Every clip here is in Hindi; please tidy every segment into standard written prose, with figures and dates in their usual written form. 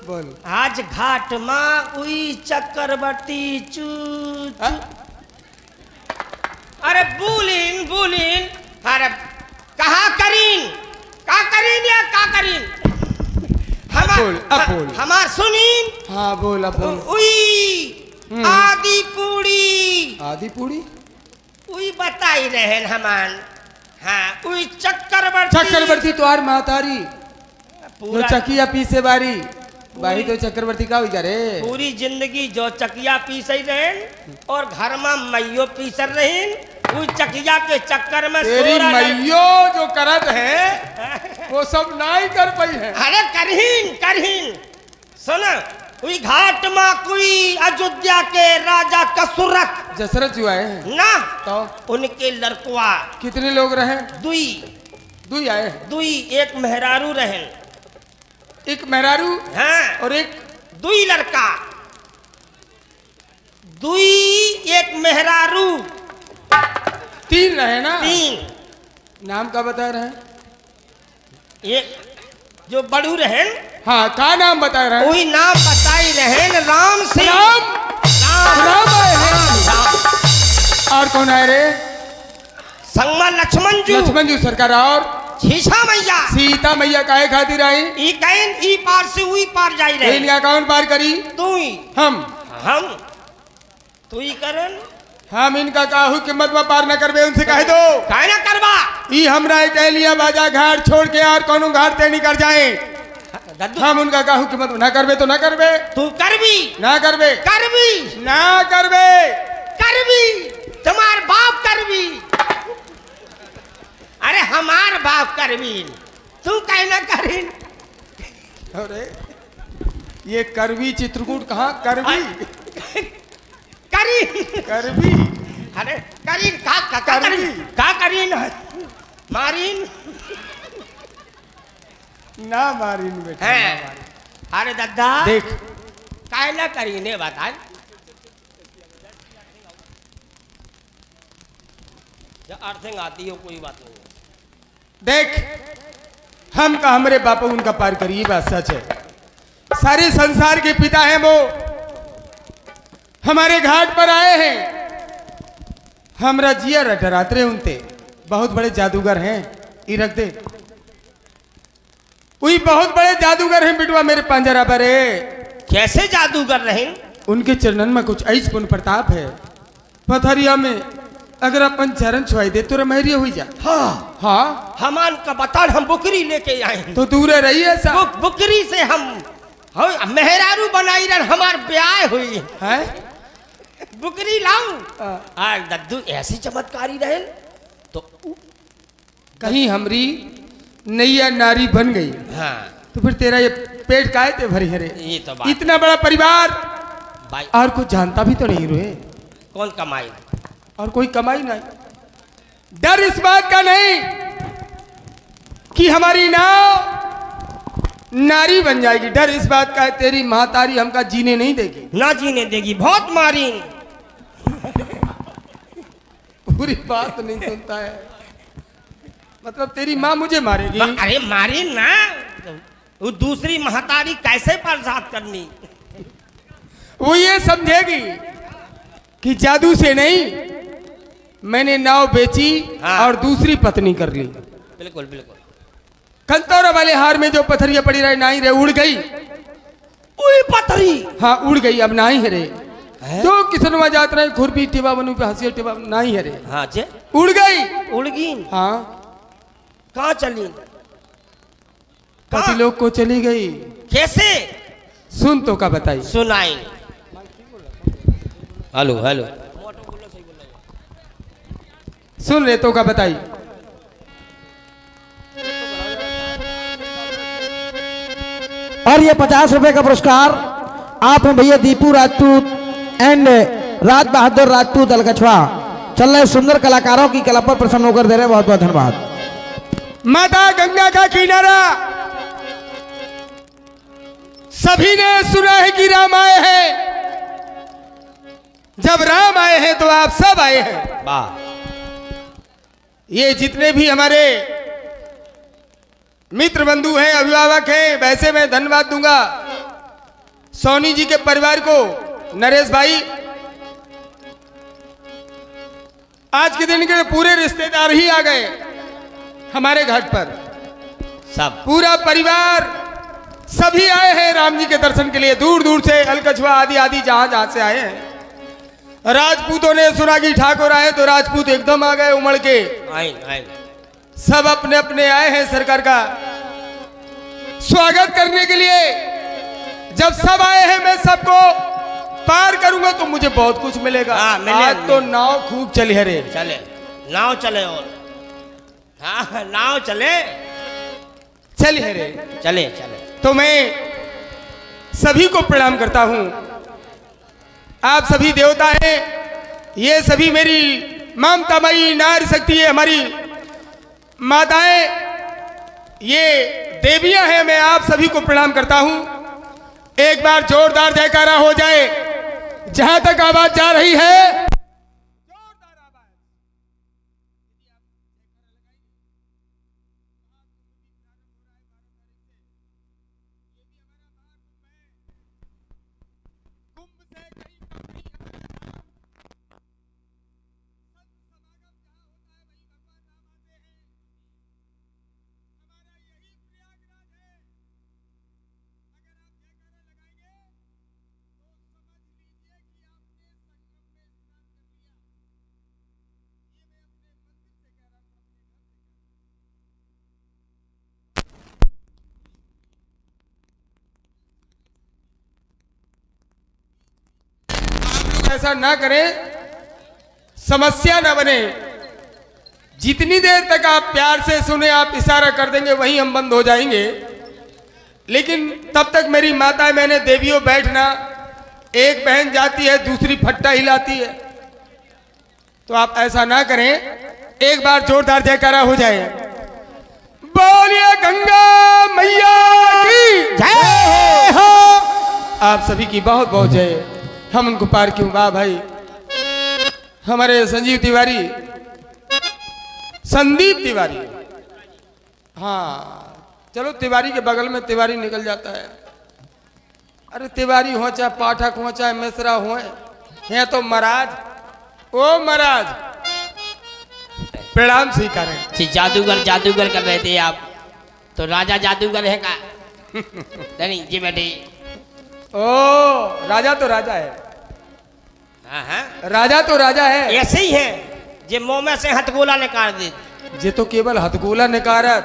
बोल। आज घाट माँ उई चक्रवर्ती चू चू। अरे बोलिन बोलिन, अरे कहा करीन या का करीन हमार सुनीन। हाँ बोल अब बोल। उई आदि पूड़ी उई बताई रहे हमान। हाँ उई चक्रवर्ती तो आर महतारी पूरा चकिया पीसे बारी भाई तो चक्रवर्ती का हुई रे। पूरी जिंदगी जो चकिया पीस रहें और घर में मैयो पीसर रहें, उस चकिया के चक्कर में तेरी मैयो जो करत है वो सब नहीं कर पाई है। अरे करहीन सुना, कोई घाट में कोई अयोध्या के राजा कसुरक दशरथ जो आए हैं ना, तो उनके लड़कुआ कितने लोग रहे? दुई आए। दुई एक मेहरारू रहे। एक मेहरारू हाँ और एक दुई लड़का। दुई एक मेहरारू, तीन रहे ना? तीन। नाम का बता रहे? एक जो बड़ू रहे, हाँ का नाम बता रहे? वही नाम बताई रहे, राम से। राम आए हैं। और कौन आए रे? संगमा लक्ष्मण जी सरकार। और सीता मैया काहे खातिर आई? ई पार से उई पार जाई रहे। इनका कौन पार करी? तू ही। हम तू ही करन। हम इनका काहू कीमत में पार न करबे, उनसे कह दो काहे ना करबा। ई हमरा कहलिया बाजा घाट छोड़ के और कोनो घाट ते नहीं कर जाए। हम उनका काहू कीमत ना करबे तो ना करबे। तू करबी ना करबे ना करबे तुम्हार बाप करबी। अरे हमार बाप करबी, तू काहे ना करीन। अरे ये करवी चित्रकूट कहाँ करवी करवी। अरे करीन का करीन मारीन ना मारीन बेटा है। अरे दादा देख काहे ना करीने बता। अर्थिंग आती हो कोई बात नहीं। देख हम का हमरे बापू उनका पार करिए, बात सच है। सारे संसार के पिता हैं वो, हमारे घाट पर आए हैं। हमरा जिया डराते उनते बहुत बड़े जादूगर हैं। ये रख दे, वही बहुत बड़े जादूगर हैं बिटवा मेरे पंजरा पर है। कैसे जादूगर रहे? उनके चरणन में कुछ ऐसा पुण्य प्रताप है। पथरिया में अगर अपन चरण छुआई दे तो रमहरिया हुई जा। हाँ हमान का बता, हम बुकरी लेके आए तो दूर रही है सा। बुकरी से हम मेहरारू बनाई रन, हमार ब्याह हुई है। बुकरी लाऊं और दद्दू ऐसी चमत्कारी रहे तो कहीं हमरी नैया नारी बन गई। हाँ तो फिर तेरा ये पेट काहे ते भरी हरे? ये तो बात। इतना बड़ा परिवार भाई और कुछ जानता भी तो नहीं रोए। कौन कमाई और कोई कमाई नहीं। डर इस बात का नहीं कि हमारी नाव नारी बन जाएगी, डर इस बात का है तेरी महतारी हमका जीने नहीं देगी। ना जीने देगी, बहुत मारीन। पूरी बात नहीं सुनता है, मतलब तेरी माँ मुझे मारेगी। अरे मारीन ना, वो दूसरी महतारी कैसे बर्दाश्त करनी। वो ये समझेगी कि जादू से नहीं, मैंने नाव बेची और दूसरी पत्नी कर ली। बिल्कुल बिल्कुल। कंतौरा वाले हार में जो पथरिया पड़ी रही नहीं रे, उड़ गई। पथरी हाँ उड़ गई, अब नहीं है रे। जो किसनवा जात रहे खुरपी टिबा बनू पे हंसिया टिबा नहीं है रे। हाँ जे उड़ गई। हाँ कहाँ चली? पति लोग को चली गई। कैसे? सुन तो का बताई। सुनाई। हेलो हेलो सुन रे तो का बताई। और ये 50 रुपए का पुरस्कार आप हैं भैया दीपू राजपूत एंड राज बहादुर राजपूत दलकछवा। चल रहे सुंदर कलाकारों की कला पर प्रसन्न होकर दे रहे, बहुत बहुत धन्यवाद। माता गंगा का किनारा सभी ने सुना है कि राम आए हैं। जब राम आए हैं तो आप सब आए हैं। वाह। ये जितने भी हमारे मित्र बंधु हैं, अभिभावक हैं, वैसे मैं धन्यवाद दूंगा सोनी जी के परिवार को, नरेश भाई, आज के दिन के पूरे रिश्तेदार ही आ गए हमारे घर पर। सब पूरा परिवार सभी आए हैं राम जी के दर्शन के लिए, दूर दूर से, अलकछवा आदि आदि जहां से आए हैं। राजपूतों ने सुना कि ठाकुर आए तो राजपूत एकदम आ गए उमड़ के। आए सब अपने अपने आए हैं सरकार का स्वागत करने के लिए। जब सब आए हैं मैं सबको पार करूंगा तो मुझे बहुत कुछ मिलेगा। हाँ, मिले, आज तो मिले। नाव खूब चली है रे। चले, नाव चले, और हाँ नाव चले, चली है रे। चले चले। तो मैं सभी को प्रणाम करता हूं। आप सभी देवता हैं, ये सभी मेरी ममता मई नारी शक्ति है, हमारी माताएं, ये देवियां हैं। मैं आप सभी को प्रणाम करता हूं। एक बार जोरदार जयकारा हो जाए, जहां तक आवाज जा रही है। ऐसा ना करें, समस्या ना बने। जितनी देर तक आप प्यार से सुने, आप इशारा कर देंगे वहीं हम बंद हो जाएंगे। लेकिन तब तक मेरी माता, मैंने देवियों बैठना, एक बहन जाती है दूसरी फट्टा हिलाती है, तो आप ऐसा ना करें। एक बार जोरदार जयकारा हो जाए। बोलिए गंगा मैया की जय हो। आप सभी की बहुत बहुत जय। हम उनको पार क्यों, वाह भाई। हमारे संजीव तिवारी, संदीप तिवारी, हाँ चलो तिवारी के बगल में तिवारी निकल जाता है। अरे तिवारी हो चाहे पाठक हो चाहे मिश्रा हो, है तो महाराज। ओ महाराज प्रणाम स्वीकारें। जादूगर जादूगर कर रहे थे आप, तो राजा जादूगर है का? नहीं जी बेटी। ओ राजा तो राजा है। हाँ राजा तो राजा है। ऐसे ही है, जे मुंह में से हथगोला निकाल दे। जे तो केवल हथगोला निकारत,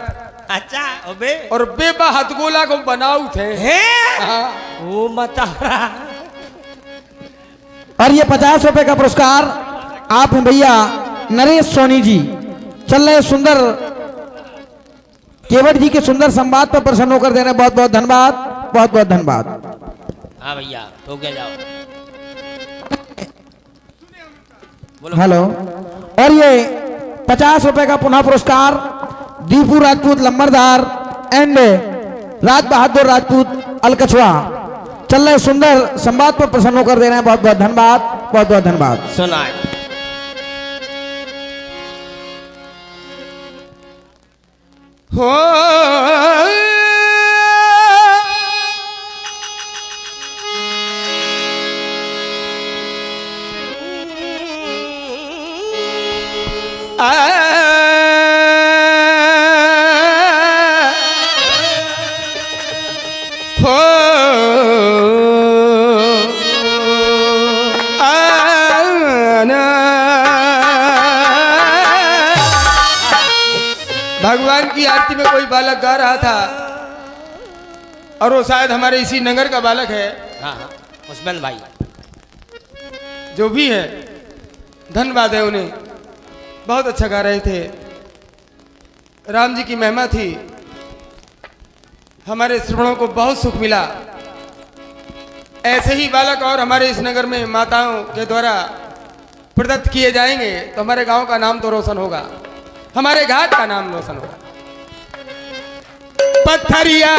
अच्छा अबे, और बेबा हथगोला को बनाऊ थे। हाँ। वो मतारा। और ये 50 रुपए का पुरस्कार आप हैं भैया नरेश सोनी जी। चल रहे सुंदर केवट जी के सुंदर संवाद पर प्रसन्न होकर दे रहे हैं। बहुत बहुत धन्यवाद, बहुत बहुत धन्यवाद। हाँ भैया ठोके जाओ। हेलो। और ये 50 रुपए का पुनः पुरस्कार दीपू राजपूत लंबरदार एंड राज बहादुर राजपूत अलकछवा। चल रहे सुंदर संवाद पर प्रसन्न होकर दे रहे हैं। बहुत बहुत धन्यवाद, बहुत बहुत धन्यवाद। सुना हो भगवान की आरती में कोई बालक गा रहा था, और वो शायद हमारे इसी नगर का बालक है। हाँ उस्मान भाई, जो भी है धन्यवाद है उन्हें, बहुत अच्छा गा रहे थे। राम जी की महिमा थी, हमारे श्रवणों को बहुत सुख मिला। ऐसे ही बालक और हमारे इस नगर में माताओं के द्वारा प्रदत्त किए जाएंगे तो हमारे गांव का नाम तो रोशन होगा, हमारे घाट का नाम रोशन होगा। पत्थरिया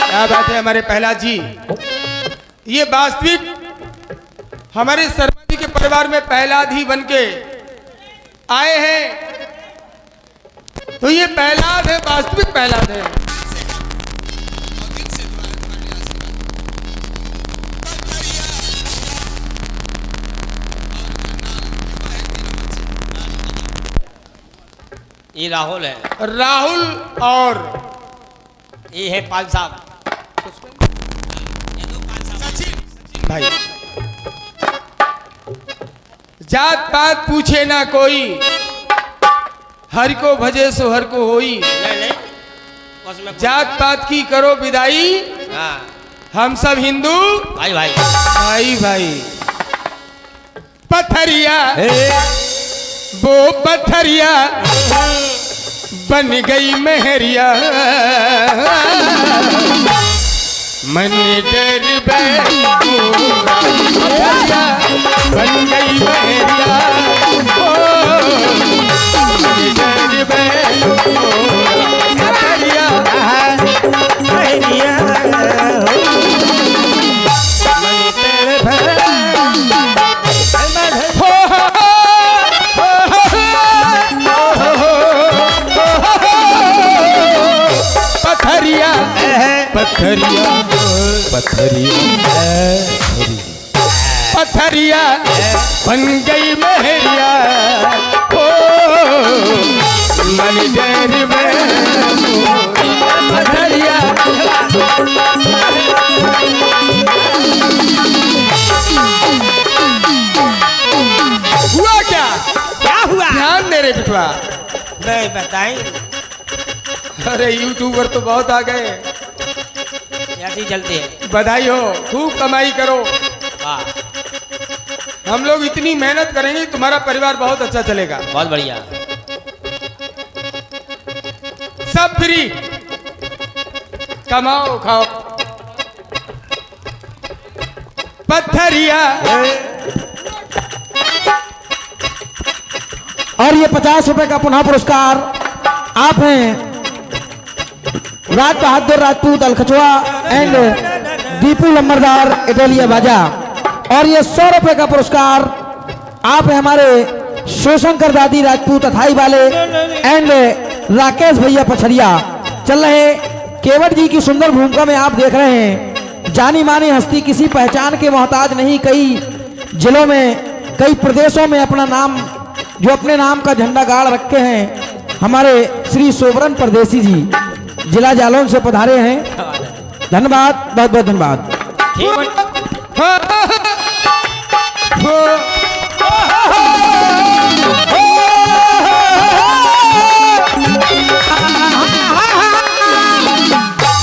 क्या बात है हमारे प्रहलाद जी, ये वास्तविक हमारे शर्मा जी के परिवार में प्रहलाद ही बन के आए हैं, तो ये प्रहलाद है, वास्तविक प्रहलाद है। ये राहुल है, राहुल और ये है पाल साहब। भाई जात पात पूछे ना कोई, हर को भजे सो हर को होई। नहीं उसमें जात पात की करो विदाई, हाँ हम सब हिंदू भाई भाई। भाई भाई। पथरिया वो पथरिया बन गई मेहरिया, मन डर पथरिया बन गई मेहरिया, ओ मन डर पथरिया पथरिया पथरिया पथरिया बन गई मेहरिया, ओ मन डर पथरिया। हुआ क्या? क्या हुआ? ध्यान दे रे बिटवा। नहीं बताई, अरे यूट्यूबर तो बहुत आ गए, ऐसे ही चलते हैं। बधाई हो, खूब कमाई करो। वाह हम लोग इतनी मेहनत करेंगे, तुम्हारा परिवार बहुत अच्छा चलेगा। बहुत बढ़िया। सब फ्री, कमाओ खाओ। पत्थरिया और ये 50 रुपए का पुनः पुरस्कार आप हैं राज बहादुर राजपूत अलखचवा एंड दीपू लंबरदार इटोलिया बाजा। और ये 100 रुपए का पुरस्कार आप हैं हमारे शिवशंकर दादी राजपूत अथाई वाले एंड राकेश भैया पछरिया। चल रहे केवट जी की सुंदर भूमिका में आप देख रहे हैं जानी मानी हस्ती, किसी पहचान के मोहताज नहीं। कई जिलों में, कई प्रदेशों में अपना नाम, जो अपने नाम का झंडा गाड़ रखे हैं, हमारे श्री सोबरन परदेसी जी जिला जालौन से पधारे हैं। धन्यवाद, बहुत बहुत धन्यवाद।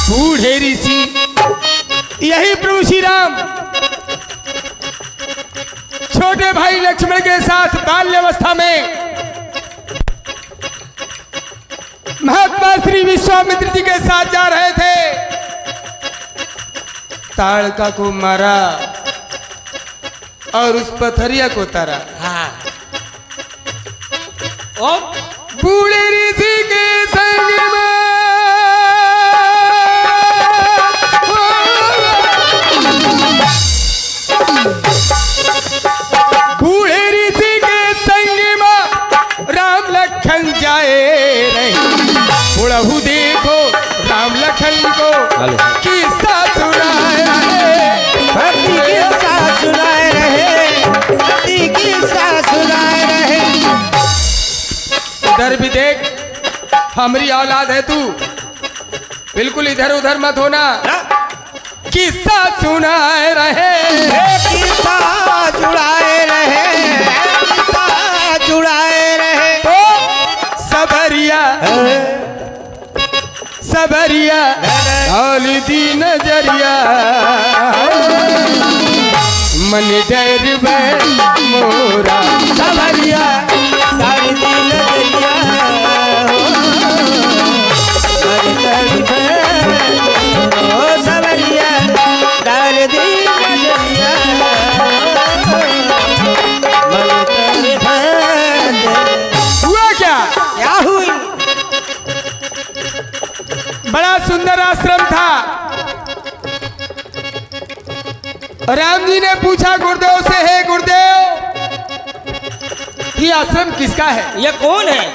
बूढ़े ऋषि, यही प्रभु श्री राम छोटे भाई लक्ष्मण के साथ बाल्यावस्था में महात्मा श्री विश्वामित्र जी के साथ जा रहे थे। ताड़का को मारा और उस पथरिया को तारा। हाँ ओ बूढ़े ऋषि के संग में बूढ़े ऋषि के संग में राम लखन जाए रहे। बुढ़ऊ देखो राम लखन को किस्सा सुनाए रहे, भक्ति किस्सा सुनाए रहे, भक्ति किस्सा सुनाए रहे। इधर भी देख, हमारी औलाद है तू, बिल्कुल इधर उधर मत होना। किस्सा सुनाए रहे, किस्सा जुड़ाए रहे, किस्सा जुड़ाए रहे। तो सबरिया सबरिया औल दी नजरिया, मन डर बे मोरा सबरिया। सारी दिल दरिया ओ सवरिया, सारी दिल दरिया मन तेरे भंग। हुआ क्या? क्या हुई? बड़ा सुंदर आश्रम था। राम जी ने पूछा गुरुदेव से, हे गुरुदेव, ये आश्रम किसका है? ये कौन है?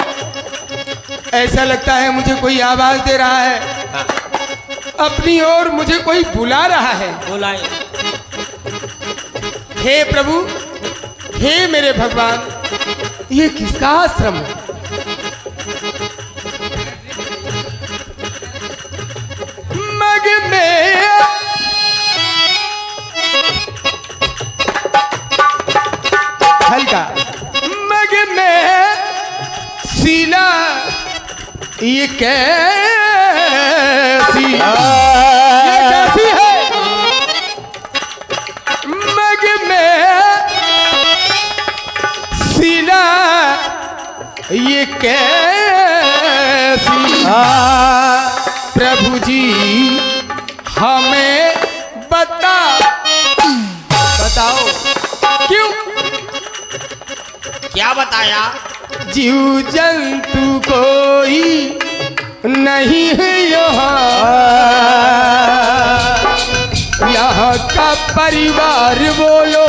ऐसा लगता है मुझे कोई आवाज दे रहा है, अपनी ओर मुझे कोई बुला रहा है। बुलाए। हे प्रभु, हे मेरे भगवान, ये किसका आश्रम है? ये कैसी है मग में सीना ये कैसी प्रभु जी हमें बताओ क्यों क्या बताया? जीव जंतु कोई नहीं है यहाँ का परिवार बोलो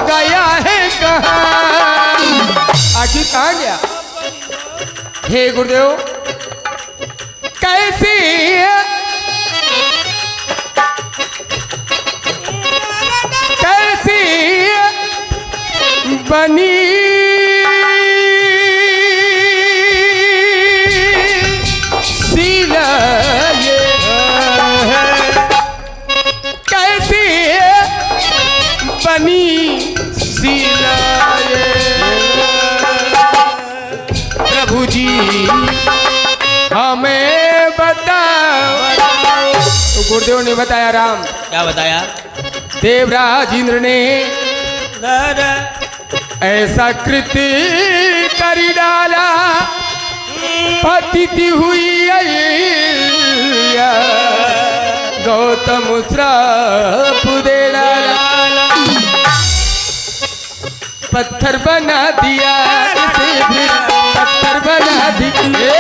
गया है कहाँ? आखिर कहाँ गया? हे गुरुदेव कैसी बनी सीला ये कैसी बनी सीला ये प्रभु जी हमें बताओ। तो गुरुदेव ने बताया राम। क्या बताया? देवराज इंद्र ने ऐसा कृत्य कर डाला पतित हुई गौतम श्राप दे डाला पत्थर बना दिया इसे भी पत्थर बना दिया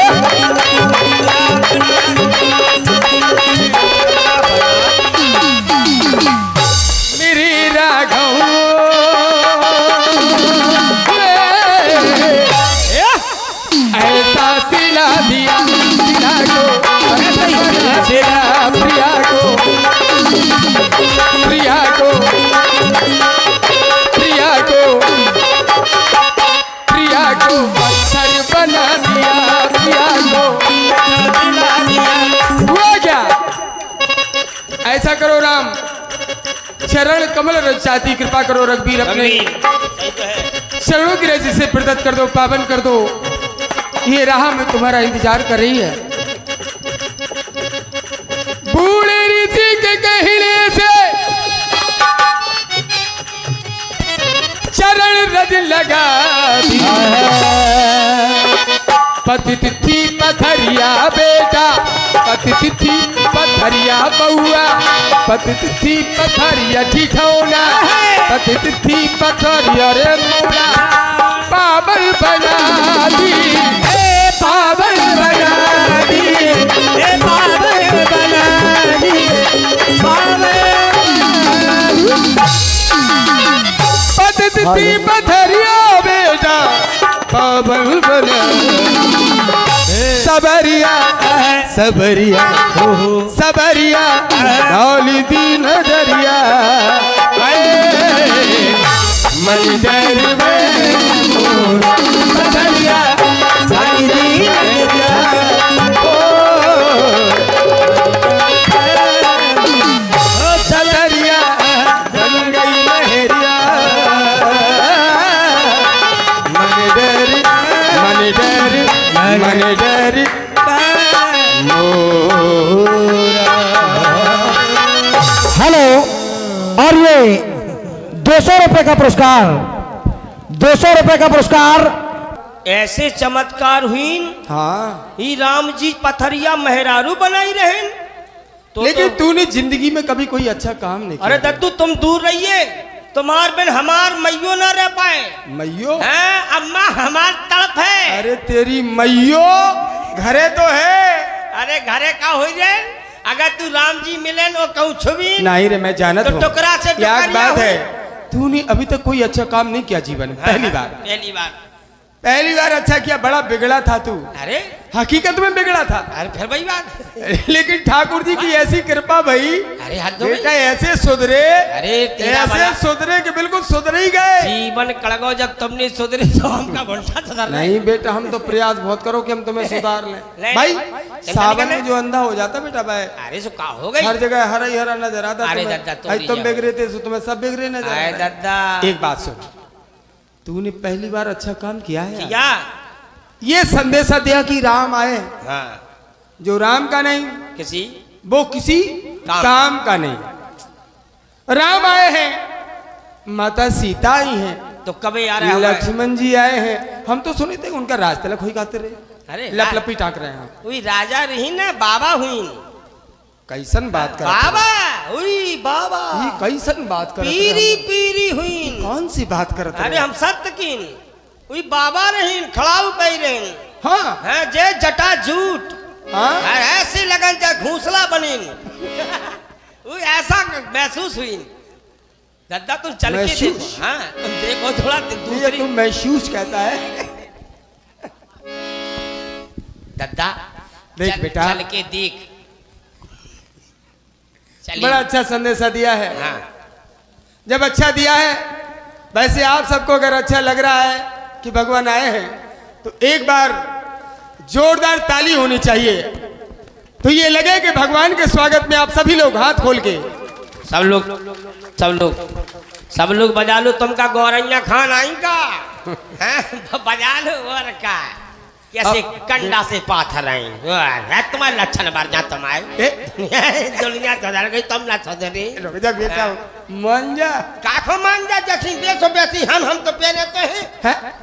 मेरे राघव ऐसा सिला दिया सिला को सिला प्रिया को प्रिया को प्रिया को प्रिया को पत्थर बना दिया प्रिया को हुआ क्या? ऐसा करो राम चरण कमल रचाती कृपा करो रघुवीर अपने चरणों की रज से प्रदत्त कर दो पावन कर दो। ये राह में तुम्हारा इंतजार कर रही है। बूढ़े ऋषि के कहने से चरण रज लगा दिया पतित थी पथरिया बेटा पतित थी पथरिया बउआ पतित थी पथरिया ठिठौना पतित थी पथरिया रे मौला पावन बना दी पावन बना दी पावन बना दी पतित थी पथरिया बेटा पावन बना सबरिया सबरिया सबरिया डोली दी नजरिया मंदिर में सबरिया साई दी नजरिया ओ सबरिया बन गई लहरिया मंदिर मंदिर मंदिर हेलो। और ये 200 रुपए का पुरस्कार 200 रुपए का पुरस्कार ऐसे चमत्कार हुई हाँ ही राम जी पथरिया मेहरारू बनाई रहे तो लेकिन तूने जिंदगी में कभी कोई अच्छा काम नहीं किया। अरे दद्दू तुम दूर रहिए तुम्हार बिन हमार मैयो ना रह पाए मैयो हैं अम्मा हमार तड़प है। अरे तेरी मैयो घरे तो है। अरे घरे का हो जाए अगर तू राम जी मिले वो कहूँ छुबी नहीं रे मैं जानत तो हूँ। टुकड़ा से क्या टुकड़िया बात हुई। है तूने अभी तक कोई अच्छा काम नहीं किया जीवन में पहली बार अच्छा किया। बड़ा बिगड़ा था तू अरे हकीकत में बिगड़ा था। अरे फिर वही बात लेकिन ठाकुर जी की ऐसी कृपा भाई अरे हद हो बेटा गई। ऐसे सुधरे अरे तेरा ऐसे बड़ा सुधरे कि बिल्कुल सुधर ही गए। जीवन कड़गो जब तुमने सुधरे तो हमका घंटा सुधर नहीं बेटा हम तो प्रयास बहुत करो कि हम तुम्हें सुधार लें नहीं। भाई चल सावन निकल में जो अंधा हो जाता बेटा भाई अरे सो का हो गई हर जगह हरा ही हरा नजर आता अरे तुम्हें। दादा, तो भाई तुम नहीं बिगड़े थे तुम्हें सब बिगड़े नजर अरे आते। दादा एक बात सुन तूने पहली बार अच्छा काम किया है क्या ये संदेशा दिया कि राम आए हाँ जो राम का नहीं किसी वो किसी काम का नहीं। राम आए हैं, माता सीता आई हैं, तो कभी आ रहा है लक्ष्मण जी आए हैं। हम तो सुने थे उनका राज तिलक हुई गाते रहे। अरे लपलपी टाक रहे हैं। वही राजा रही ना, बाबा हुई कैसन बात कर बाबा हुई, बाबा ये कैसन बात कर पीरी पीरी हुई। कौन सी बात करते अरे हम सत्य की वही बाबा रही, खड़ाऊ पे रही। हाँ हाँ जे जटा झूठ, हाँ ऐसे लगन जा घूसला बनी। वो ऐसा महसूस हुई। दादा तुम चल के देखो, महसूस? हाँ तुम देखो थोड़ा ये दूसरी। तुम महसूस कहता है। दादा देख बेटा, चल के देख। चलिए। बड़ा अच्छा संदेशा दिया है। हाँ जब अच्छा दिया है, वैसे आप सबको अगर अच्छा लग रहा है कि भगवान आए हैं तो एक बार जोरदार ताली होनी चाहिए। तो ये लगे कि भगवान के स्वागत में आप सभी लोग हाथ खोल के सब लोग बजा लो। तुमका गौरैया खान आई का बजा लो और का कैसे कंडा से पाथर आई है। तुम्हारे लक्षण बार जा तुम आए दुनिया चढ़ गई, तुम ना चौधरी रुक जा बेटा, मान जा। काखो मान जा, जैसी बेसो बेसी हम तो पहने तो हैं।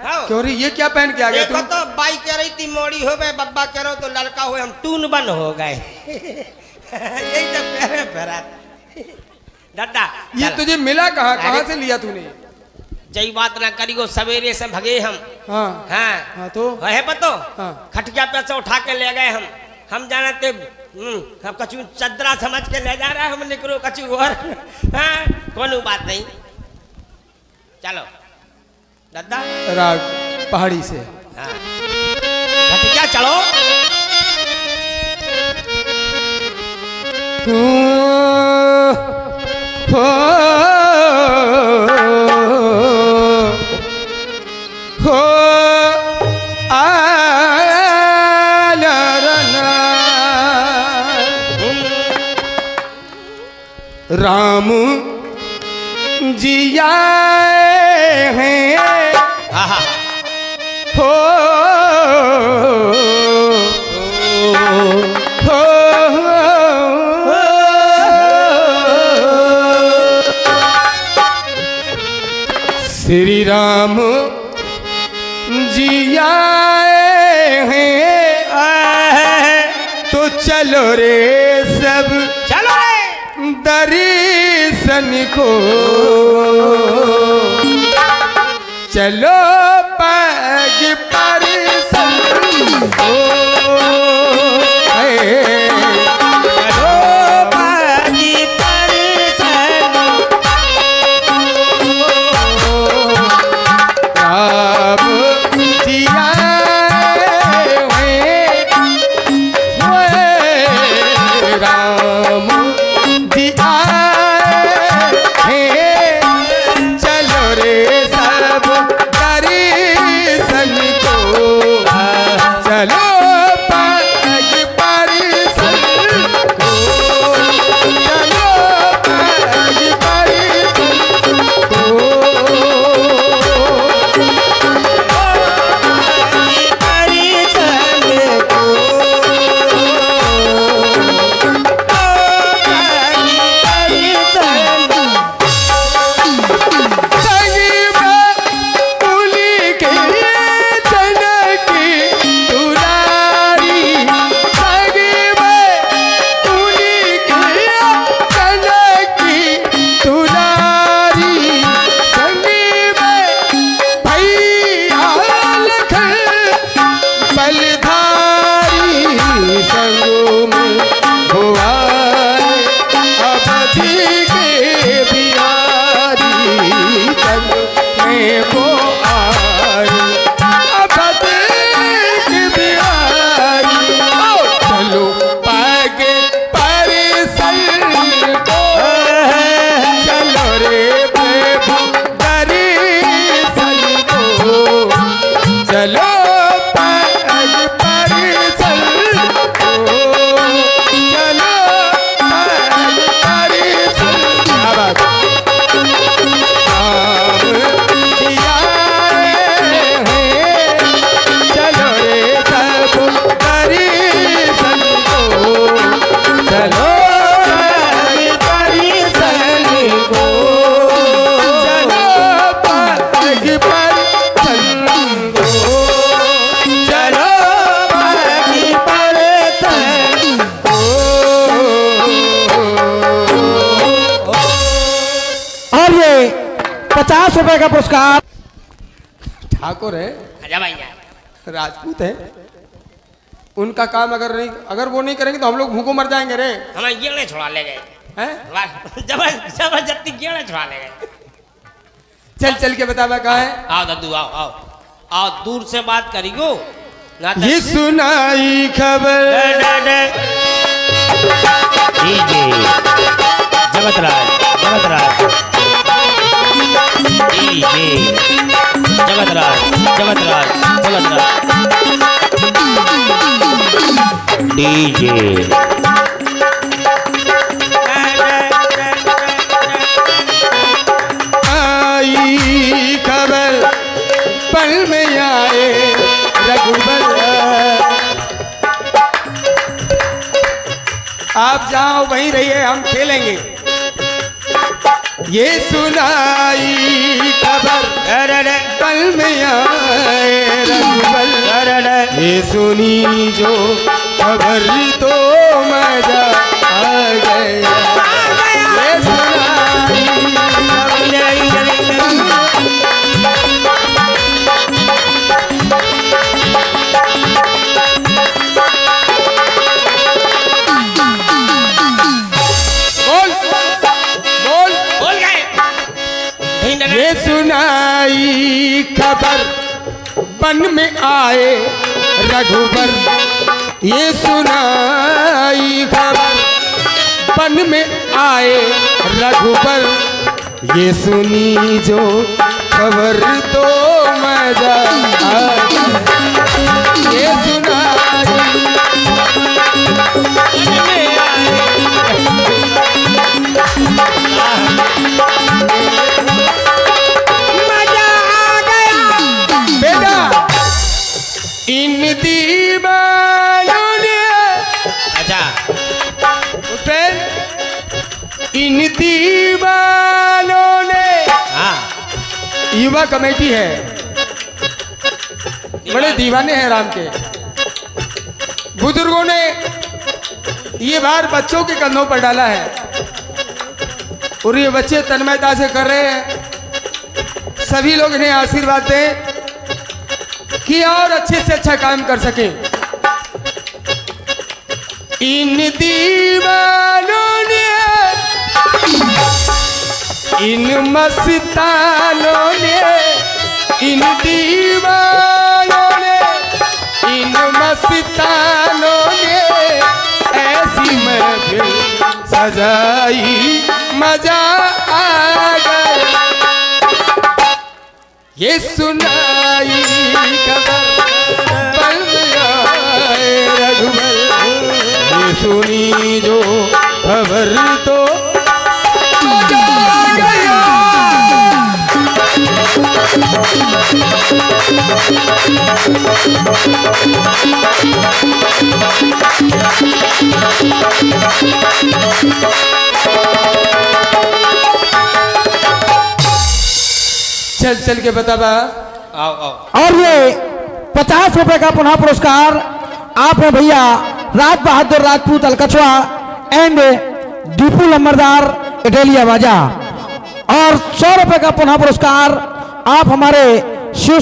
हाँ। क्यों रे, ये क्या पहन के आ गया देखो तुम? तो बाई कह रही थी मोड़ी हो गए, बब्बा कह रहे हो तो लड़का हुए, हम टून बन हो गए। यही तो पहरे पहरा दादा। ये तुझे मिला कहाँ, कहाँ से लिया तूने? जई बात ना करियो, सवेरे से भगे हम। हाँ हाँ हाँ तो है पतो। हाँ। खटिया पे से उठा के ले गए हम जाने थे। हम कचू चदरा समझ के ले जा रहा है, हम निकलो कचू और। हाँ कोनो बात नहीं, चलो दादा। राग पहाड़ी से। हाँ खटिया चलो। हो हो राम जी आए हैं हो श्री राम जी आए हैं तो चलो रे सब, चलो रे दर्शन को चलो पग पर चलो पग पर राम जी आए हुए, राम जी आए चलो रे सब दर्शन को चलो 50 रुपए का पुरस्कार। ठाकुर है, आजा भैया। राजपूत है, उनका काम अगर वो नहीं करेंगे तो हम लोग भूखों मर जाएंगे रे। हमें गेड़े छुड़ा ले गए हैं? जबरदस्ती गेड़े छुड़ा ले गए। चल चल के बतावा कहाँ है। आओ दादू आओ आओ आओ, दूर से बात करियो ना तो- ये सुनाई खबर DJ Jagatraj Jagatraj DJ Jagatraj Jagatraj Jagatraj DJ आई खबर पल में आए रघुबर। आप जाओ वहीं रहिए, हम खेलेंगे। ये सुनाई खबर पल में आए रघुबर। ये सुनी जो खबर तो मजा आ गया। ये सुनाई ये सुनाई खबर वन में आए रघुबर। ये सुनाई खबर वन में आए रघुबर। ये सुनी जो खबर तो मजा आ गया। ये सुनाई इन दीवानों ने अच्छा इन दीवानों ने, हाँ युवा कमेटी है, बड़े दीवाने हैं राम के। बुजुर्गों ने ये भार बच्चों के कंधों पर डाला है और ये बच्चे तन्मयता से कर रहे हैं। सभी लोग इन्हें आशीर्वाद दें कि और अच्छे से अच्छा काम कर सके। इन दीवानों ने, इन मस्तानों ने, इन दीवानों ने, इन मस्तानों ने ऐसी महफिल सजाई मजा आ गया। ये सुनाई खबर पल में आए रघुबर। ये सुनी जो खबर तो मजा आ गया। चल चल के बता बा। आओ आओ। और ये 50 रुपए का पुनः पुरस्कार आप हैं भैया राज बहादुर राजपूत अलकछवा एंड दीपू लंबरदार इटेलिया बाजा। और 100 रुपए का पुनः पुरस्कार आप हमारे शिव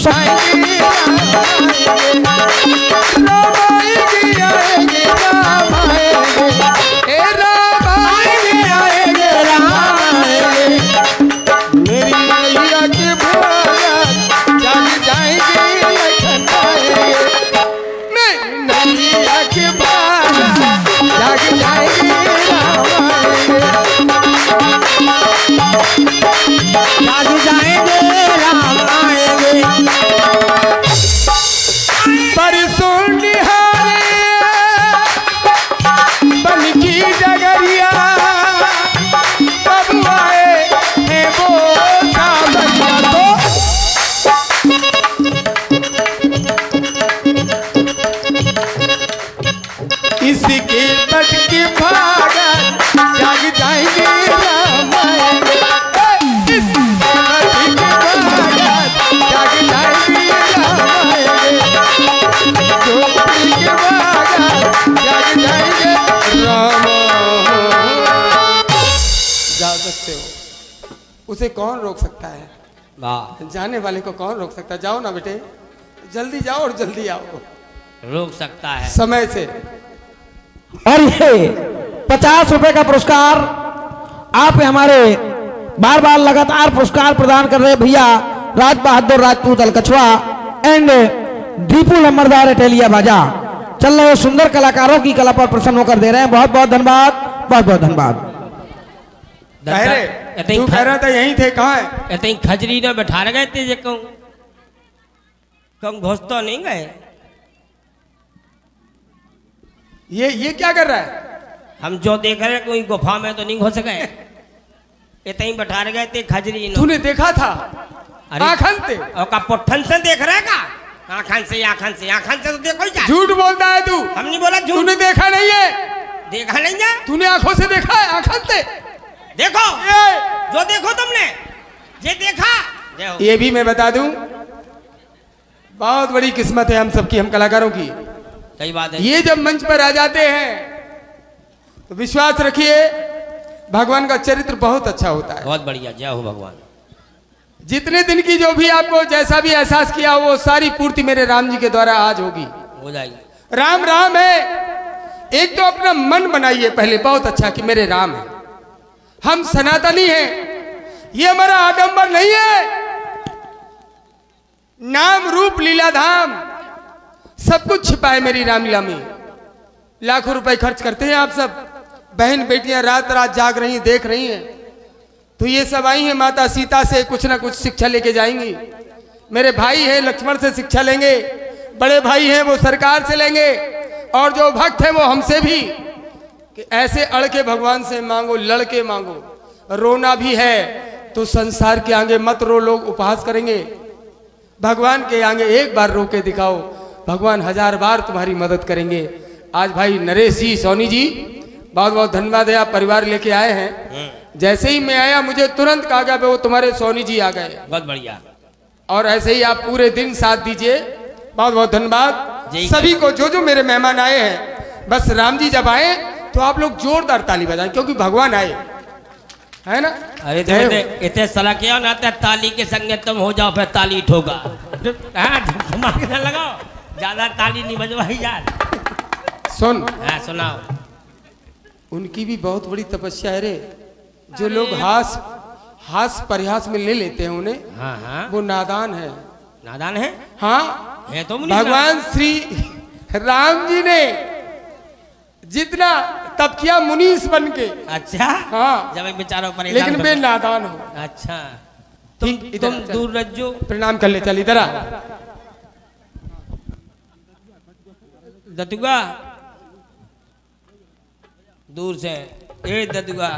इसके तट के भागा जाग जाएंगे राम आएंगे। इसके तट के भागा जाग जाएंगे राम आएंगे। झोपड़ी के भागा जाग जाएंगे राम। जा सकते हो, उसे कौन रोक सकता है। वाह, जाने वाले को कौन रोक सकता? जाओ ना बेटे, जल्दी जाओ और जल्दी आओ रोक सकता है। समय से। और ये 50 रुपए का पुरस्कार आप हमारे बार बार लगातार पुरस्कार प्रदान कर रहे भैया राज बहादुर राजपूत अलकछवा एंड दीपू लम्बरदार एटेलिया बाजा चल रहे सुंदर कलाकारों की कला पर प्रसन्न होकर दे रहे हैं। बहुत बहुत धन्यवाद, बहुत बहुत धन्यवाद। कह रहे तू कह रहा था यहीं थे, कहाँ है? इतनी खजरी ने बैठा गए थे जे कहूँ कम घुस तो नहीं गए। ये क्या कर रहा है? हम जो देख रहे कोई गुफा में तो नहीं घुस गए, इतनी बैठा गए थे खजरी ने। तूने देखा था? आखन से और का पुट्ठन से देख रहे का? आखन से तो देखो ही क्या? झूठ बोलता है तू। हम नहीं बोला झूठ। तूने देखा नहीं है? देखा नहीं है? तूने आंखों से देखा है? आखन से देखो, जो देखो तुमने ये देखा। ये भी मैं बता दूं, बहुत बड़ी किस्मत है हम सबकी, हम कलाकारों की। सही बात है। ये जब मंच पर आ जाते हैं तो विश्वास रखिए भगवान का चरित्र बहुत अच्छा होता है। बहुत बढ़िया, जय हो भगवान। जितने दिन की जो भी आपको जैसा भी एहसास किया वो सारी पूर्ति मेरे राम जी के द्वारा आज होगी, हो जाएगी। राम राम है। एक तो अपना मन बनाइए पहले बहुत अच्छा कि मेरे राम है, हम सनातनी हैं, ये हमारा आडंबर नहीं है। नाम रूप लीला धाम सब कुछ छिपा है मेरी रामलीला में। लाखों रुपए खर्च करते हैं आप सब, बहन बेटियां रात रात जाग रही हैं, देख रही हैं। तो ये सब आई हैं माता सीता से कुछ ना कुछ शिक्षा लेके जाएंगी। मेरे भाई हैं लक्ष्मण से शिक्षा लेंगे, बड़े भाई हैं वो सरकार से लेंगे, और जो भक्त हैं वो हमसे भी, कि ऐसे अड़ के भगवान से मांगो, लड़के मांगो। रोना भी है तो संसार के आगे मत रो, लोग उपहास करेंगे। भगवान के आगे एक बार रो के दिखाओ, भगवान 1000 बार तुम्हारी मदद करेंगे। आज भाई नरेश जी, सोनी जी, बहुत बहुत धन्यवाद है, आप परिवार लेके आए हैं। जैसे ही मैं आया मुझे तुरंत कहा गया वो तुम्हारे सोनी जी आ गए। बहुत बढ़िया। और ऐसे ही आप पूरे दिन साथ दीजिए। बहुत बहुत धन्यवाद सभी को, जो जो मेरे मेहमान आए हैं। बस राम जी जब आए तो आप लोग जोरदार ताली बजाएं क्योंकि भगवान आए, है ना? अरे इतने सलाह क्या ना ताली के संगे तुम हो जाओ, फिर ताली ठोका। दिमाग न लगाओ, ज्यादा ताली नहीं बजवाई यार। सुन, हाँ सुनाओ। उनकी भी बहुत बड़ी तपस्या है रे। जो लोग हास परिहास में ले लेते हैं उन्हें, हाँ हाँ, वो नादान है। नादान है? हाँ है तो भगवान श्री राम जी ने जितना तप किया मुनीस बन के। अच्छा हाँ, जब बेचारों पर, लेकिन वे नादान हो। अच्छा तुम दूर रज्जो। प्रणाम कर ले, चल इधर आ। दतुआ दूर से, ए दतुआ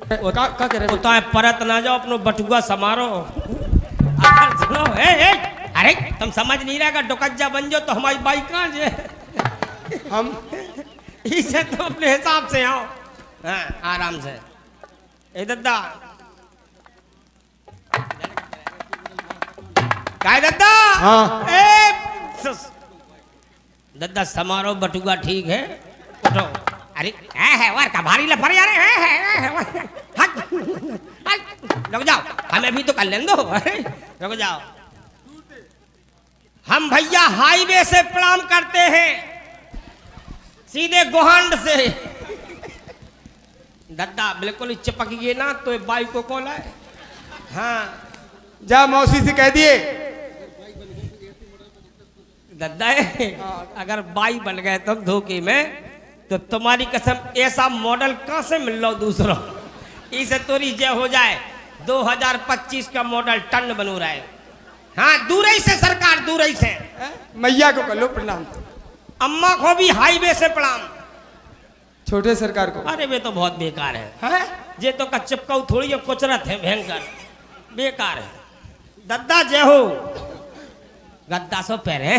का कह रहे उता परत ना जाओ, अपनो बटुआ समारो। सुनो, अरे तुम समझ नहीं रहा, डुकज्जा बन जाओ तो हमारी बाइक कहाँ जे? हम इसे तो अपने हिसाब से आओ। हाँ, आराम से। ए दद्दा, काय दद्दा? हाँ। दद्दा समारोह बटुआ ठीक है, उठो। अरे है वार का भारी लफड़ यार, है रुक जाओ, हमें भी तो कर लें दो। रुक जाओ, हम भैया हाईवे से प्रणाम करते हैं, सीधे गोहांड से। दद्दा बिल्कुल चिपक गए ना तो बाइक को कॉल है। हाँ जा मौसी से कह दिए। दद्दा अगर बाई बन गए तुम धोखे में तो तुम्हारी कसम ऐसा मॉडल कहां से मिल लो दूसरा, इसे तोरी जय हो जाए। 2025 का मॉडल टन बनू रहा है। हाँ, दूर ही से सरकार, दूर ही से। मैया को कर लो प्रणाम, अम्मा को भी हाईवे से प्रणाम। छोटे सरकार को। अरे वे तो बहुत बेकार है, ये तो का चिपकाऊ थोड़ी है, कुचरत है, भयंकर बेकार है। दद्दा जय हो। गद्दा सो पैर है,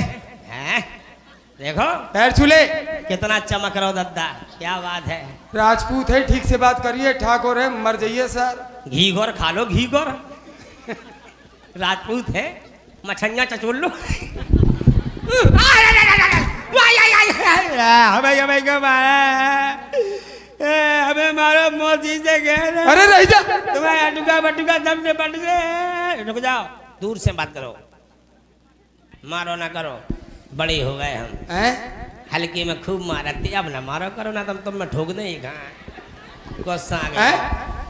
देखो पैर छूले, कितना चमक रहा हो दद्दा, क्या बात है। राजपूत है, ठीक से बात करिए, ठाकुर है, मर जाइए सर। घी घी गोर खा लो, घी गोर। राजपूत है, मछलियाँ चचोल लो। हमें मारो मोदी से। अरे रह जा, तुम्हारे अटुका बटुका दम से बट गए। रुक जाओ, दूर से बात करो, मारो ना करो, बड़े हो गए हम। हैं? हल्के में खूब मारती, अब ना मारो करो ना, तुम मैं ठोक दे कहाँ गुस्सा आ हैं? गया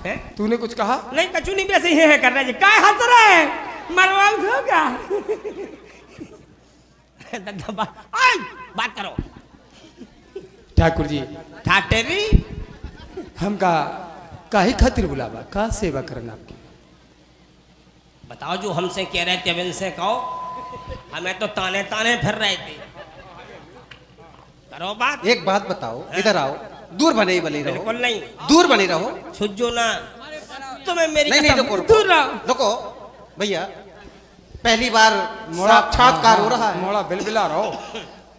हैं? तूने कुछ कहा? नहीं कचू नहीं, वैसे ही है कर रहे क्या हंस रहे हैं, मरवाओ हो क्या? बात करो ठाकुर जी, ठाटेरी, हम काहे खातिर बुलावा, का सेवा करना आपकी? बताओ जो हमसे कह रहे थे अब इनसे कहो, हमें तो ताने ताने फिर रहे थे, करो बात। एक बात बताओ, इधर आओ, दूर बने ही बने रहो, बिल्कुल नहीं, दूर बने रहो। छुज्जो ना, तुम्हें मेरी नहीं नहीं, कसम, रुको दूर रहो। रुको भैया, पहली बार साक्षात्कार हो रहा है, मोड़ा बिलबिला रहो।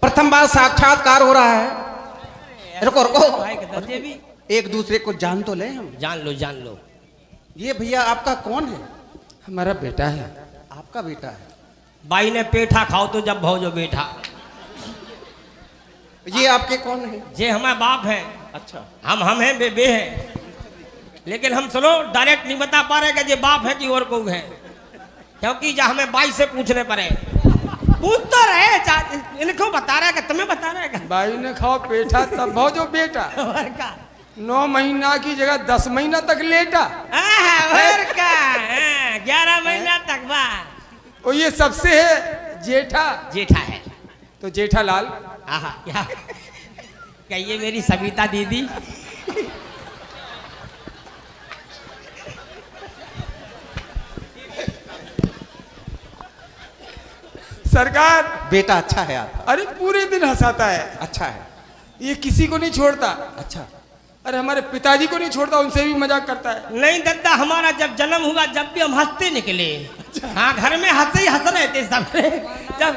प्रथम बार साक्षात्कार हो रहा है। रुको रुको, भाई के दर्जे भी एक दूसरे को जान तो ले हम। जान लो, जान लो। ये भैया आपका कौन है? हमारा बेटा है। आपका बेटा है? बाई ने पेठा खाओ तो जब भाव जो बेटा, ये आपके कौन है? जे हमारे बाप है, अच्छा, हम हैं बे हैं, लेकिन हम चलो डायरेक्ट नहीं बता पा रहे कि ये बाप है कि और कोई है, क्योंकि जब हमें बाई से पूछने पड़े, पूछ तो रहे, इनको बता रहा है कि तुम्हें बता रहा है क्या? बाई ने खाओ पेठा तब भाव जो बेटा, और का 9 महीना की जगह 10 महीना तक लेटा। और का 11 महीना तक बा। और ये सबसे है जेठा, जेठा है तो जेठालाल। आहा, क्या ये मेरी सविता दीदी? सरकार, बेटा अच्छा है आपका? अरे पूरे दिन हंसाता है, अच्छा है, ये किसी को नहीं छोड़ता। अच्छा। अरे हमारे पिताजी को नहीं छोड़ता, उनसे भी मजाक करता है। नहीं दद्दा, हमारा जब जन्म हुआ जब भी हम हंसते निकले। हाँ, घर में हंसे ही हंस रहे थे सब जब।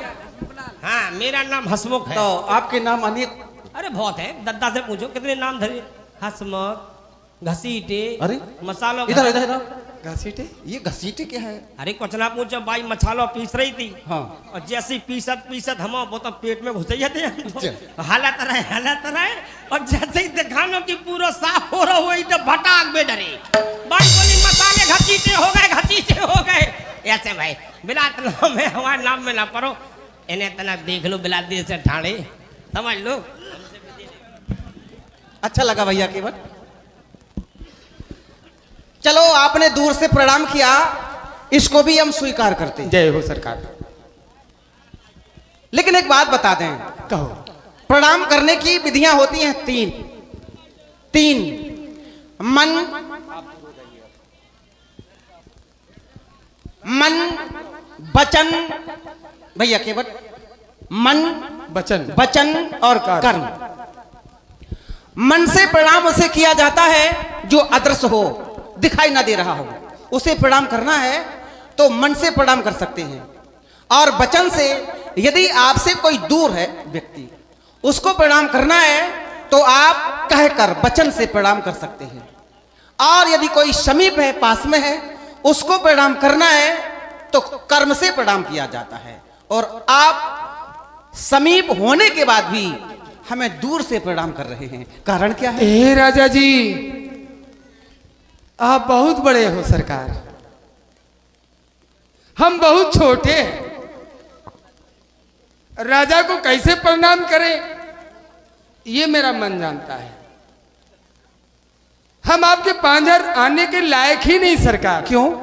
हाँ, मेरा नाम हसमुख है। तो आपके नाम अनेक? अरे बहुत है, दद्दा से पूछो कितने नाम धरे। हसमुख, घसीटे, अरे मसालो। इधर इधर इधर, घसीटे? ये घसीटे क्या है? अरे कुछ ना पूछो, बाई मसालो पीस रही थी। हाँ। और जैसी पीसत हम वो तो पेट में घुस जाते हालत रहे। और जैसे ही दिखानो कि पूरा साफ हो रहा हुई तो भटाक में डरे। बाई बोली मसाले घसीटे हो गए। ऐसे भाई बिलात नाम में, हमारे नाम में ना पढ़ो, इन्हें तना देख लो बिलाती से ठाणे, समझ लो। अच्छा लगा भैया केवल। चलो, आपने दूर से प्रणाम किया, इसको भी हम स्वीकार करते हैं। जय हो सरकार। लेकिन एक बात बता दें, कहो। प्रणाम करने की विधियां होती हैं तीन। मन, वचन, भैया केवल मन, वचन और कर्म। मन से प्रणाम उसे किया जाता है जो अदृश्य हो, दिखाई ना दे रहा हो, उसे प्रणाम करना है तो मन से प्रणाम कर सकते हैं। और वचन से, यदि आपसे कोई दूर है व्यक्ति, उसको प्रणाम करना है तो आप कहकर वचन से प्रणाम कर सकते हैं। और यदि कोई समीप है, पास में है, उसको प्रणाम करना है तो कर्म से प्रणाम किया जाता है। और आप समीप होने के बाद भी हमें दूर से प्रणाम कर रहे हैं, कारण क्या है? हे राजा जी, आप बहुत बड़े हो सरकार, हम बहुत छोटे हैं। राजा को कैसे प्रणाम करें ये मेरा मन जानता है। हम आपके पांजर आने के लायक ही नहीं सरकार। क्यों?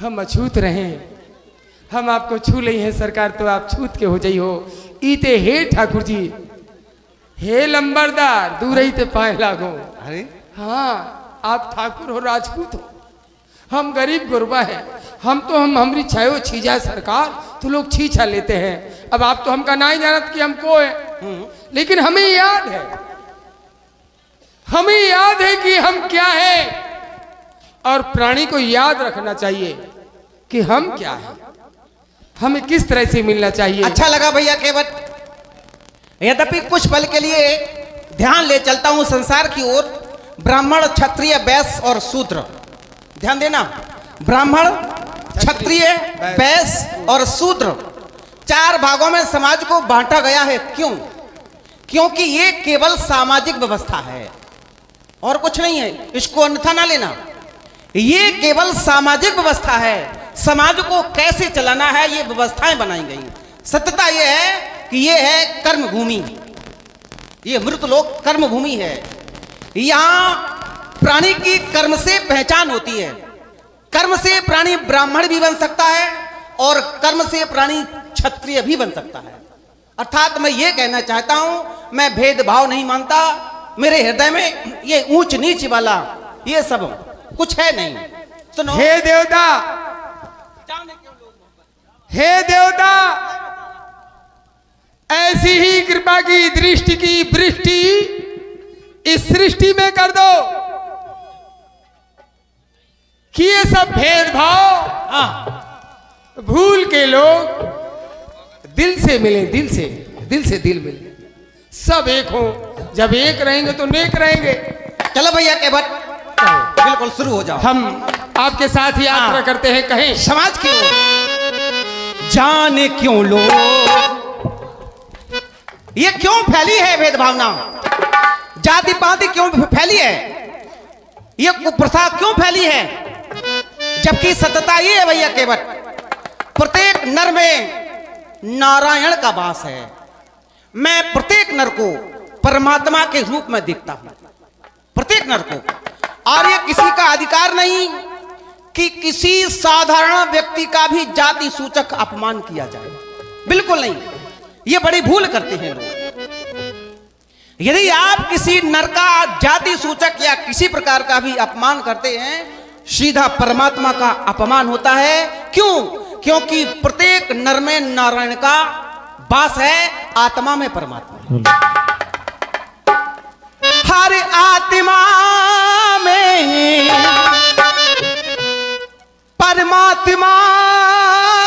हम अछूत रहे, हम आपको छू ले हैं सरकार, तो आप छूत के हो जाई हो। ईते हे ठाकुर जी, हे लंबरदार, दूर ही ते पाए लागो। अरे हाँ, आप ठाकुर हो, राजपूत हो, हम गरीब गुरबा हैं। हम हमारी छायो छीजा सरकार, तो लोग छीछा लेते हैं। अब आप तो हमका ना ही जानत कि हमको है, लेकिन हमें याद है कि हम क्या है। और प्राणी को याद रखना चाहिए कि हम क्या है, हमें किस तरह से मिलना चाहिए। अच्छा लगा भैया केवल। यद्यपि कुछ पल के लिए ध्यान ले चलता हूं संसार की ओर। ब्राह्मण, क्षत्रिय, वैश्य और शूद्र, ध्यान देना। ब्राह्मण, क्षत्रिय, वैश्य और शूद्र 4 भागों में समाज को बांटा गया है। क्यों? क्योंकि ये केवल सामाजिक व्यवस्था है और कुछ नहीं है, इसको अन्यथा ना लेना। ये केवल सामाजिक व्यवस्था है। समाज को कैसे चलाना है ये व्यवस्थाएं बनाई गई। सत्यता ये है कि ये है कर्म भूमि, ये मृतलोक कर्म भूमि है। यहाँ प्राणी की कर्म से पहचान होती है। कर्म से प्राणी ब्राह्मण भी बन सकता है और कर्म से प्राणी क्षत्रिय भी बन सकता है। अर्थात मैं ये कहना चाहता हूं, मैं भेदभाव नहीं मानता। मेरे हृदय में ये ऊंच नीच वाला ये सब कुछ है नहीं। सुनो, हे देवता, हे देवता, ऐसी ही कृपा की दृष्टि की वृष्टि इस सृष्टि में कर दो कि ये सब भेदभाव भूल के लोग दिल से मिले, दिल से दिल मिले, सब एक हो। जब एक रहेंगे तो नेक रहेंगे। चलो भैया के बट बिल्कुल शुरू हो जाओ। हम आपके साथ ही यात्रा करते हैं। कहीं समाज की ओर जाने क्यों लोग ये क्यों फैली है भेदभावना, जाति पाति क्यों फैली है, ये कुप्रथा क्यों फैली है, जबकि सत्यता ये है भैया केवट, प्रत्येक नर में नारायण का वास है। मैं प्रत्येक नर को परमात्मा के रूप में देखता हूं, प्रत्येक नर को। और ये किसी का अधिकार नहीं कि किसी साधारण व्यक्ति का भी जाति सूचक अपमान किया जाए, बिल्कुल नहीं। ये बड़ी भूल करते हैं लोग। यदि आप किसी नर का जाति सूचक या किसी प्रकार का भी अपमान करते हैं, सीधा परमात्मा का अपमान होता है। क्यों? क्योंकि प्रत्येक नर में नारायण का वास है, आत्मा में परमात्मा। हर आत्मा में परमात्मा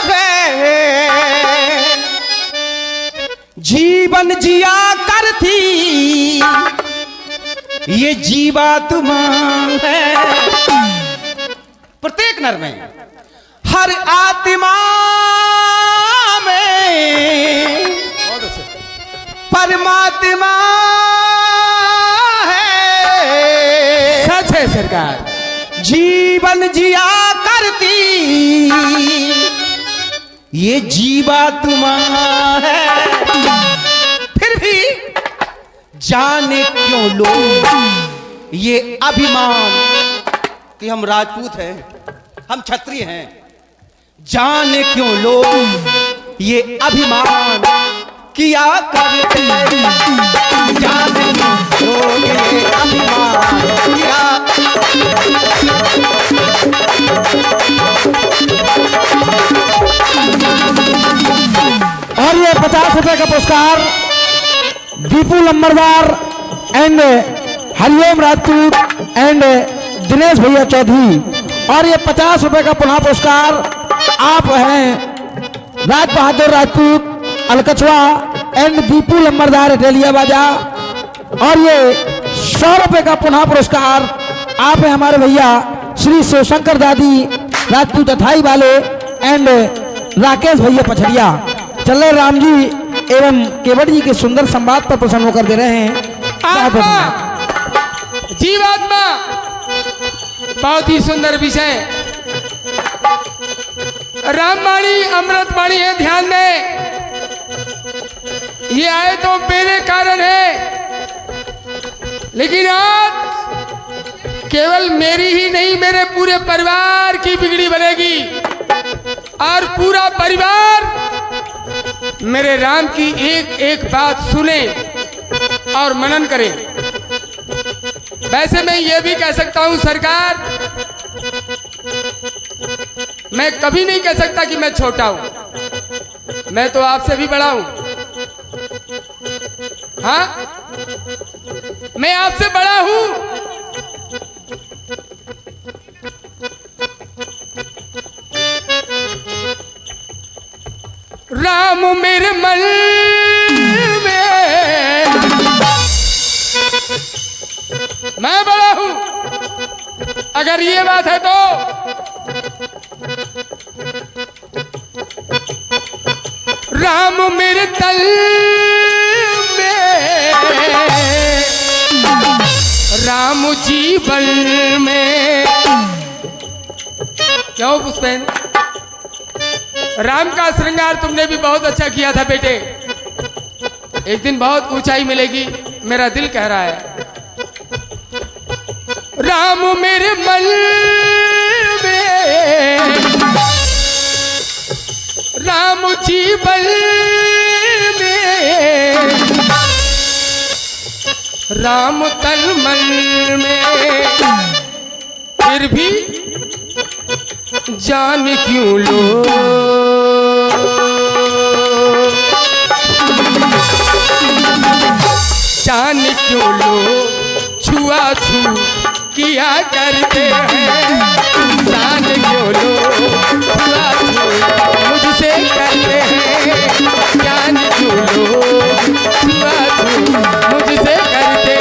है, जीवन जिया करती ये जीवात्मा है। प्रत्येक नर में, हर आत्मा में परमात्मा है। सच है सरकार। जीवन जिया करती ये जीवात्मा है। फिर भी जाने क्यों लोग ये अभिमान कि हम राजपूत हैं, हम क्षत्रिय हैं, जाने क्यों लोग ये अभिमान किया करते, जाने क्यों लोग ये अभिमान किया। और ये 50 रुपए का पुरस्कार दीपू लंबरदार एंड हरिओम राजपूत एंड दिनेश भैया चौधरी। और ये 50 रुपए का पुनः पुरस्कार आप हैं राज बहादुर राजपूत अलकछवा एंड दीपू लंबरदार रेलिया बाजा। और ये 100 रुपए का पुनः पुरस्कार आप हैं हमारे भैया श्री शिवशंकर दादी राजपूत अथाई वाले एंड राकेश भैया पछड़िया। चले राम जी एवं केवट जी के सुंदर संवाद पर प्रसन्न होकर दे रहे हैं। आत्मा, जीवात्मा, बहुत ही सुंदर विषय। रामवाणी अमृतवाणी है, ध्यान दें। ये आए तो मेरे कारण है, लेकिन आज केवल मेरी ही नहीं, मेरे पूरे परिवार की बिगड़ी बनेगी। और पूरा परिवार मेरे राम की एक एक बात सुने और मनन करें। वैसे मैं ये भी कह सकता हूं सरकार, मैं कभी नहीं कह सकता कि मैं छोटा हूं, मैं तो आपसे भी बड़ा हूं। हाँ, मैं आपसे बड़ा हूं। राम मेरे मन में मैं बड़ा हूं, अगर ये बात है तो राम मेरे तल में, राम जीवन में क्यों पुष्पेन? राम का श्रृंगार तुमने भी बहुत अच्छा किया था बेटे। एक दिन बहुत ऊंचाई मिलेगी, मेरा दिल कह रहा है। राम मेरे मन में, राम जीवन में, राम तन मन में, फिर भी जान क्यों लो, जान क्यों लो, छुआ छू किया करते हैं, जान क्यों लो, छुआ छू मुझसे करते हैं, जान क्यों लो, छुआ छू मुझसे करते।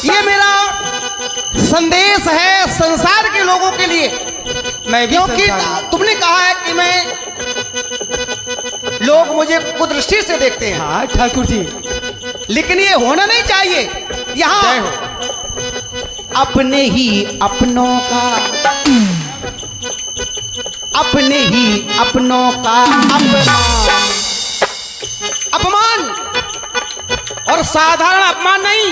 ये मेरा संदेश है संसार के लोगों के लिए। मैं भी क्योंकि तुमने कहा है कि मैं लोग मुझे कुदृष्टि से देखते हैं। हाँ ठाकुर जी, लेकिन ये होना नहीं चाहिए। यहाँ अपने ही अपनों का, अपने ही अपनों का अपमान, अपमान और साधारण अपमान नहीं,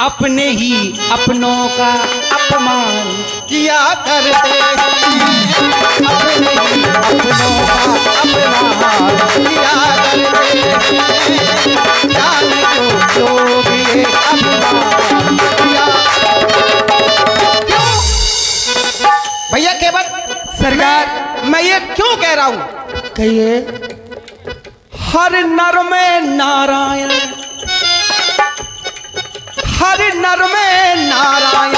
अपने ही अपनों का अपमान किया करते हैं, अपने ही अपनों का अपमान किया करते हैं, जाने को लोग ये अपमान किया। क्यों भैया केवल सरकार, मैं ये क्यों कह रहा हूं? कहिए। हर नर में नारायण, हर नर में नारायण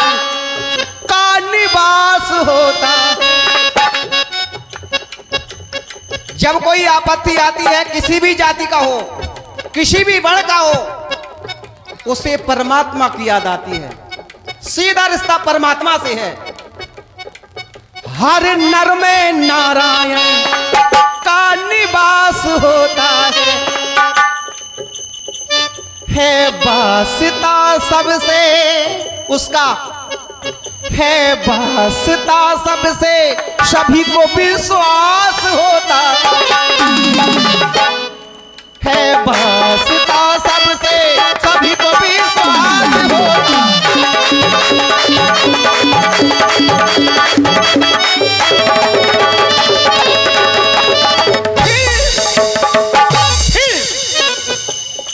का निवास होता है। जब कोई आपत्ति आती है, किसी भी जाति का हो, किसी भी वर्ण का हो, उसे परमात्मा की याद आती है। सीधा रिश्ता परमात्मा से है। हर नर में नारायण का निवास होता है वास्ता सबसे उसका, है वास्ता सबसे, सभी को विश्वास होता है, वास्ता सबसे, सभी को विश्वास होता।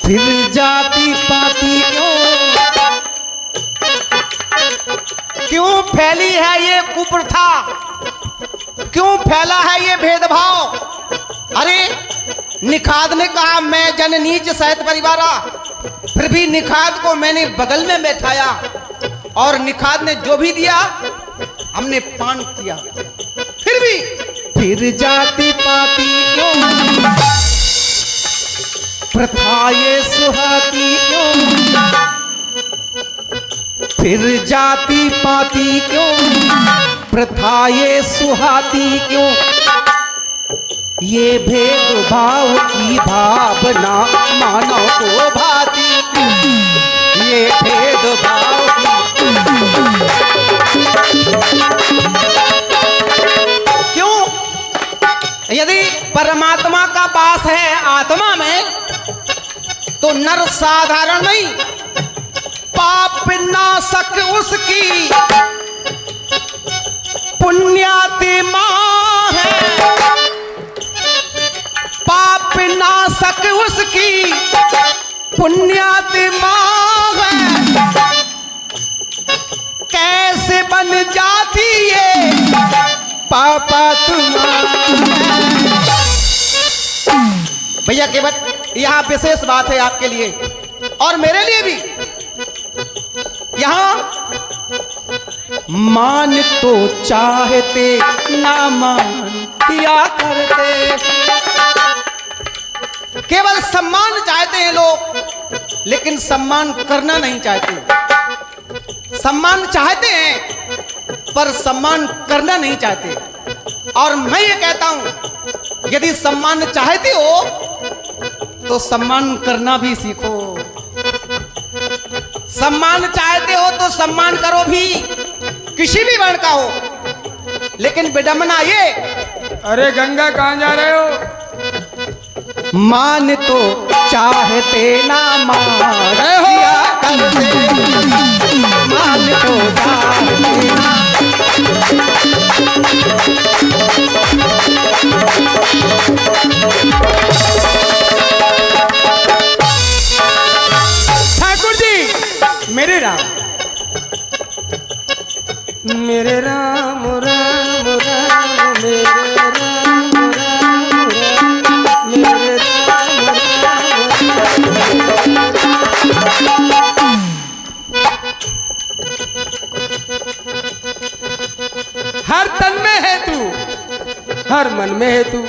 फिर जाति पाति क्यों फैली है ये कुप्रथा, क्यों फैला है ये भेदभाव? अरे निखाद ने कहा मैं जन नीच सहित परिवारा, फिर भी निखाद को मैंने बगल में बैठाया और निखाद ने जो भी दिया हमने पान किया। फिर जाति पाति क्यों, प्रथा ये सुहाती क्यों, फिर जाति पाति क्यों, प्रथा ये सुहाती क्यों, ये भेदभाव की भावना मानव को भाती, ये भेदभाव क्यों? यदि परमात्मा का वास है आत्मा में, तो नर साधारण नहीं, पाप नाशक उसकी पुण्यात्मा है, पाप नाशक उसकी पुण्यात्मा है। कैसे बन जाती ये पापात्मा? भैया केवल यहाँ विशेष बात है आपके लिए और मेरे लिए भी। यहाँ मान तो चाहते ना मान दिया करते, केवल सम्मान चाहते हैं लोग, लेकिन सम्मान करना नहीं चाहते। सम्मान चाहते हैं पर सम्मान करना नहीं चाहते। और मैं ये कहता हूं, यदि सम्मान चाहते हो तो सम्मान करना भी सीखो। सम्मान चाहते हो तो सम्मान करो भी, किसी भी वर्ण का हो, लेकिन विडम्बना ये। अरे गंगा कहाँ जा रहे हो? मान तो चाहते ना मान दिया करते, मान तो चाहते ना। ठाकुर जी, मेरे राम मेरे राम राम राम मेरे राम राम राम मेरे राम राम। हर तन में है तू, हर मन में है तू,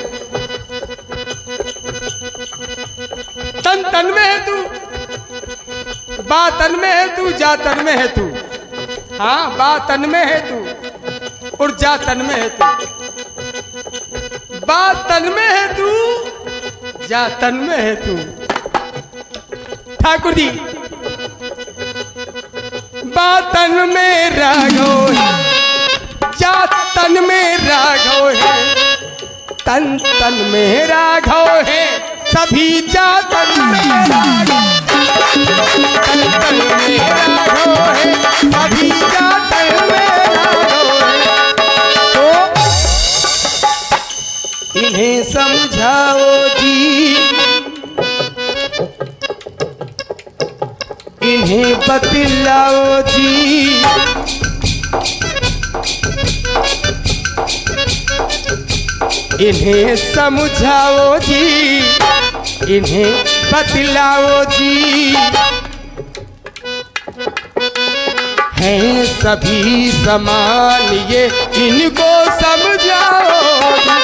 तन तन में है तू, बा तन में है तू, जा तन में है तू। हाँ, बा तन में है तू और जा तन में है तू। बा तन में है तू, जा तन में है तू। ठाकुर जी, बा तन में राघव है, जा तन में राघव है, तन तन में राघव है, सभी जा तन में राघव, तन तन में राघव है, सभी जा तन में राघव है। तो इन्हें समझाओ जी, इन्हें बतलाओ जी, इन्हें समझाओ जी, इन्हें बतलाओ जी, हैं सभी समान ये इनको समझाओ जी।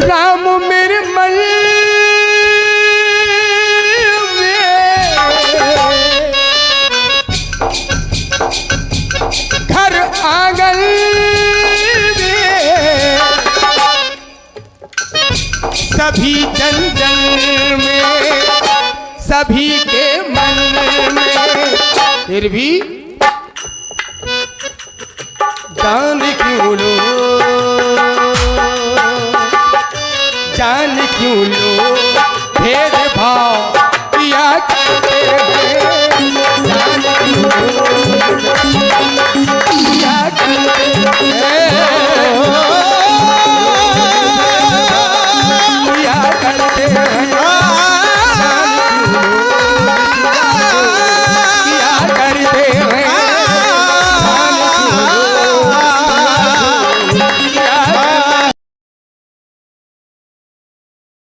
राम मेरे मन घर आंगन में, सभी जन जन में, सभी के मन में, फिर भी जान क्यों लो, जान क्यों लो